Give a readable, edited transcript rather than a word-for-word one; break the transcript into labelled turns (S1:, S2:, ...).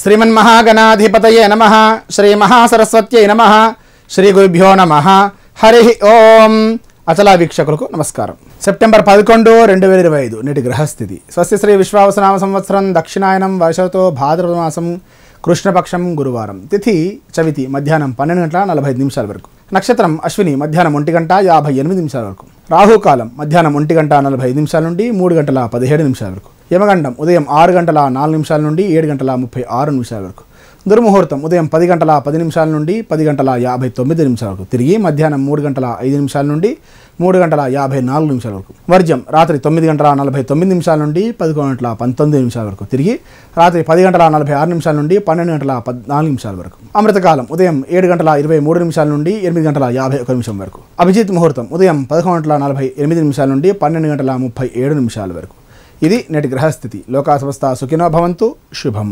S1: శ్రీమన్మహాగణాధిపతయే నమః శ్రీ మహాసరస్వత్యై నమః శ్రీ గురుభ్యో నమః హరి ఓం. అచలా వీక్షకులకు నమస్కారం. సెప్టెంబర్ 11, 2025 నేటి గ్రహస్థితి. స్వస్తి శ్రీ విశ్వావసనామ సంవత్సరం దక్షిణాయనం వర్షతో భాద్రపద మాసం కృష్ణపక్షం గురువారం. తిథి చవితి మధ్యాహ్నం 12:45 వరకు. నక్షత్రం అశ్విని మధ్యాహ్నం 1:58 వరకు. రాహుకాలం మధ్యాహ్నం 1:45 నుండి 3:17 వరకు. యమగండం ఉదయం 6:04 నుండి 7:36 వరకు. దుర్ముహూర్తం ఉదయం 10:10 నుండి 10:59 వరకు. తిరిగి మధ్యాహ్నం 3:05 నుండి 3:54 వరకు. వర్జ్యం రాత్రి 9:49 నుండి 11:19 వరకు. తిరిగి రాత్రి 10:46 నుండి 12:14 వరకు. అమృతకాలం ఉదయం 7:23 నుండి 8:51 వరకు. అభిజిత్ ముహూర్తం ఉదయం 11:48 నుండి 12:37 వరకు. ఇది నేటి గ్రహస్థితి. లోకా సమస్త సుఖినో భవంతు. శుభం.